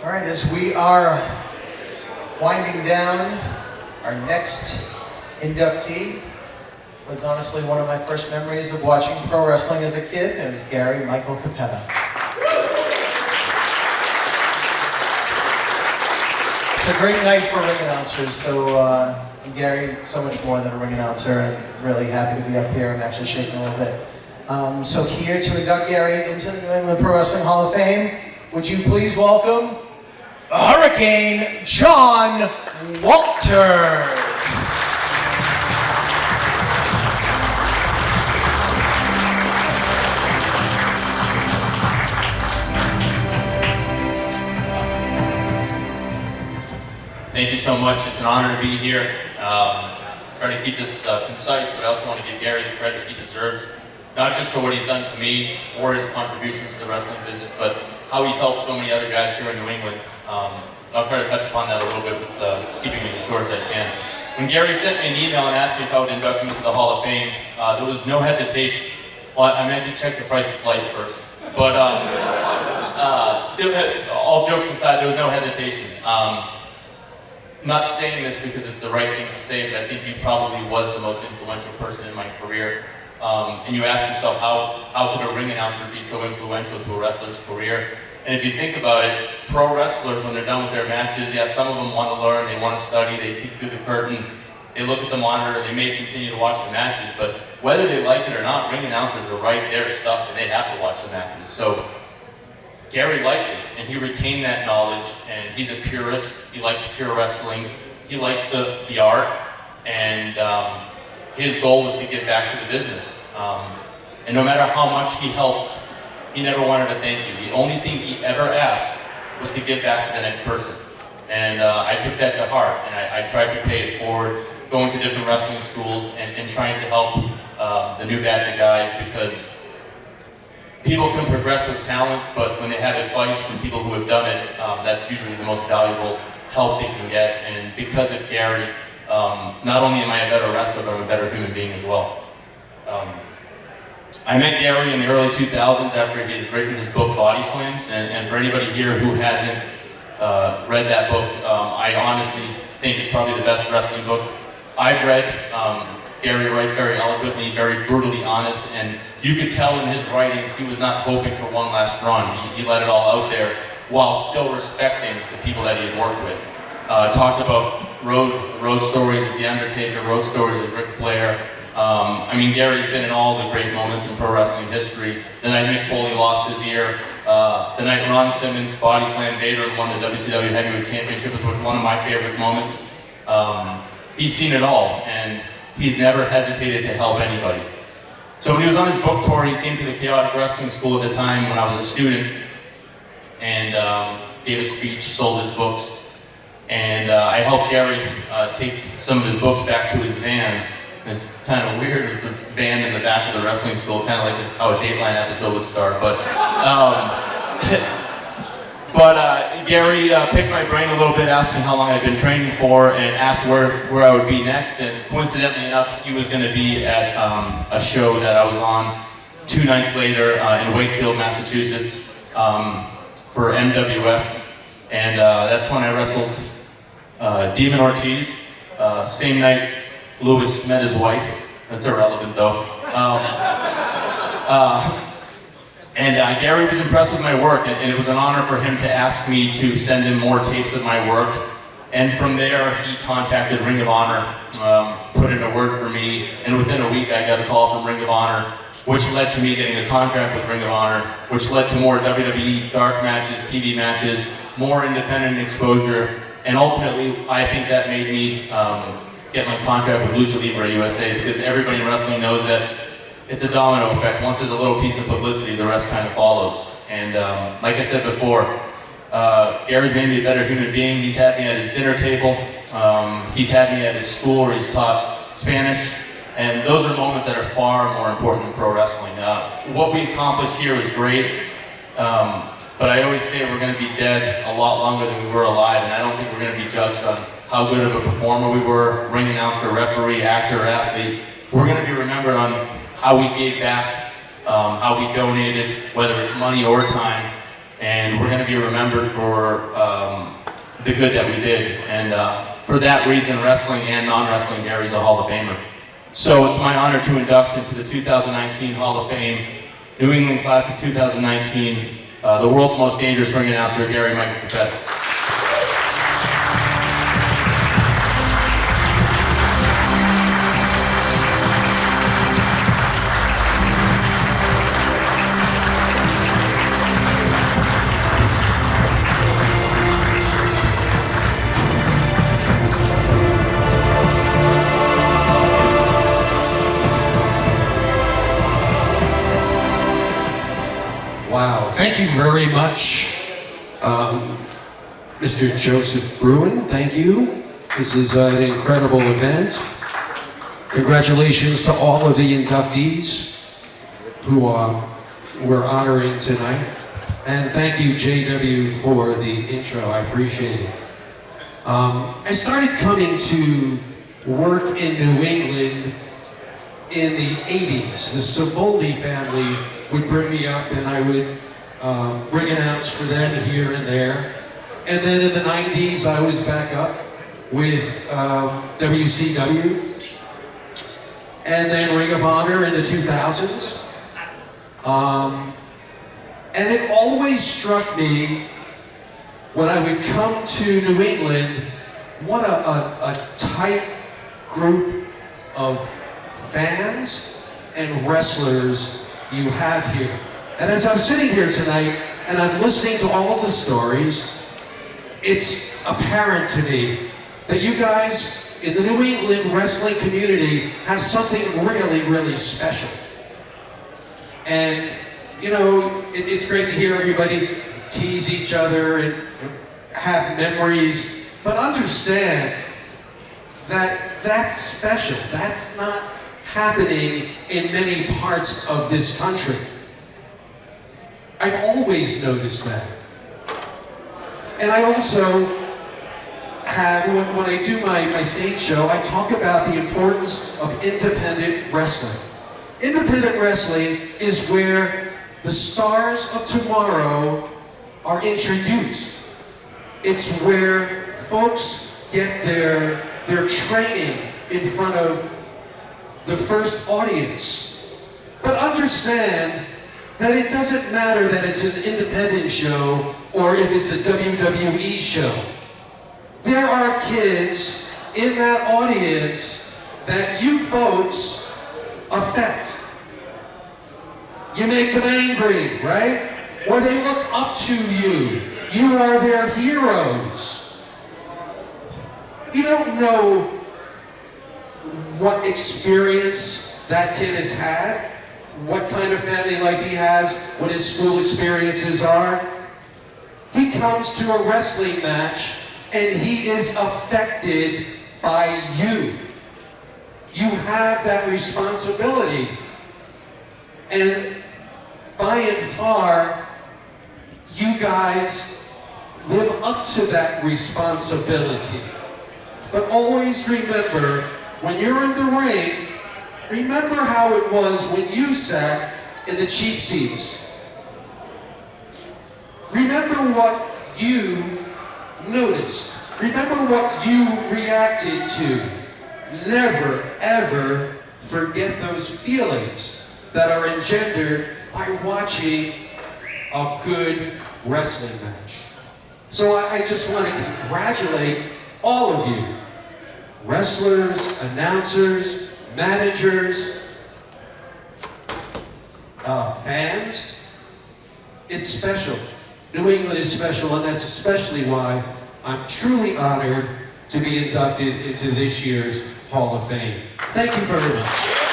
All right, as we are winding down, our next inductee was honestly one of my first memories of watching pro wrestling as a kid. It was Gary Michael Cappetta. It's a great night for ring announcers, so Gary, so much more than a ring announcer, and really happy to be up here and actually shaking a little bit. So here to induct Gary into the New England Pro Wrestling Hall of Fame, would you please welcome Hurricane John Walters. Thank you so much. It's an honor to be here. Try to keep this concise, but I also want to give Gary the credit he deserves, not just for what he's done to me or his contributions to the wrestling business, but how he's helped so many other guys here in New England. I'll try to touch upon that a little bit with keeping it as short as I can. When Gary sent me an email and asked me if I would induct him into the Hall of Fame, there was no hesitation. Well, I meant to check the price of flights first, but all jokes aside, there was no hesitation. I'm not saying this because it's the right thing to say, but I think he probably was the most influential person in my career. And you ask yourself, how could a ring announcer be so influential to a wrestler's career? And if you think about it, pro wrestlers, when they're done with their matches, yeah, some of them want to learn, they want to study, they peek through the curtain, they look at the monitor, they may continue to watch the matches, but whether they like it or not, ring announcers are right there stuck and they have to watch the matches. So Gary liked it, and he retained that knowledge, and he's a purist, he likes pure wrestling, he likes the art, and his goal was to give back to the business. And no matter how much he helped, he never wanted to thank you. The only thing he ever asked was to give back to the next person. And I took that to heart, and I tried to pay it forward, going to different wrestling schools and trying to help the new batch of guys, because people can progress with talent, but when they have advice from people who have done it, that's usually the most valuable help they can get. And because of Gary, not only am I a better wrestler, but I'm a better human being as well. I met Gary in the early 2000s after he had written his book, Body Slams, and for anybody here who hasn't read that book, I honestly think it's probably the best wrestling book I've read. Gary writes very eloquently, very brutally honest, and you could tell in his writings he was not hoping for one last run. He let it all out there while still respecting the people that he had worked with. Talked about Rhode stories with The Undertaker, Rhode stories with Ric Flair. I mean, Gary's been in all the great moments in pro wrestling history. The night Mick Foley lost his ear, the night Ron Simmons body slammed Vader and won the WCW Heavyweight Championship, which was one of my favorite moments. He's seen it all, and he's never hesitated to help anybody. So when he was on his book tour, he came to the Chaotic Wrestling School at the time when I was a student, and gave a speech, sold his books, and I helped Gary take some of his books back to his van. It's kind of weird, it's the van in the back of the wrestling school, kind of like how a Dateline episode would start, but Gary picked my brain a little bit, asked me how long I'd been training for, and asked where I would be next, and coincidentally enough, he was going to be at a show that I was on 2 nights later in Wakefield, Massachusetts, for MWF, and that's when I wrestled Demon Ortiz. Same night, Lewis met his wife. That's irrelevant though. Gary was impressed with my work, and it was an honor for him to ask me to send him more tapes of my work. And from there, he contacted Ring of Honor, put in a word for me, and within a week I got a call from Ring of Honor, which led to me getting a contract with Ring of Honor, which led to more WWE dark matches, TV matches, more independent exposure, and ultimately I think that made me get my contract with Lucha Libre USA, because everybody in wrestling knows that it's a domino effect. Once there's a little piece of publicity, the rest kind of follows. And like I said before, Gary's made me a better human being. He's had me at his dinner table. He's had me at his school where he's taught Spanish. And those are moments that are far more important than pro wrestling. What we accomplished here was great, but I always say we're going to be dead a lot longer than we were alive, and I don't think we're going to be judged on how good of a performer we were, ring announcer, referee, actor, athlete. We're going to be remembered on how we gave back, how we donated, whether it's money or time. and we're going to be remembered for the good that we did. And for that reason, wrestling and non-wrestling, Gary's a Hall of Famer. So it's my honor to induct into the 2019 Hall of Fame, New England Class of 2019, the world's most dangerous ring announcer, Gary Michael Cappetta. Wow, thank you very much, Mr. Joseph Bruin. Thank you. This is an incredible event. Congratulations to all of the inductees who we're honoring tonight. And thank you, JW, for the intro. I appreciate it. I started coming to work in New England in the 80s. The Saboldi family would bring me up and I would ring announce for them here and there. And then in the 90s, I was back up with WCW. And then Ring of Honor in the 2000s. And it always struck me when I would come to New England, what a tight group of fans and wrestlers you have here. And as I'm sitting here tonight and I'm listening to all of the stories, it's apparent to me that you guys in the New England wrestling community have something really, really special. And you know, it's great to hear everybody tease each other and have memories, but understand that that's special. That's not happening in many parts of this country. I've always noticed that. And I also have, when I do my stage show, I talk about the importance of independent wrestling. Independent wrestling is where the stars of tomorrow are introduced. It's where folks get their training in front of the first audience. But understand that it doesn't matter that it's an independent show or if it's a WWE show. There are kids in that audience that you folks affect. You make them angry, right? Or they look up to you. You are their heroes. You don't know what experience that kid has had, what kind of family life he has, what his school experiences are. He comes to a wrestling match and he is affected by you. You have that responsibility. And by and far, you guys live up to that responsibility. But always remember, when you're in the ring, remember how it was when you sat in the cheap seats. Remember what you noticed. Remember what you reacted to. Never, ever forget those feelings that are engendered by watching a good wrestling match. So I just want to congratulate all of you, wrestlers, announcers, managers, fans. It's special. New England is special, and that's especially why I'm truly honored to be inducted into this year's Hall of Fame. Thank you very much.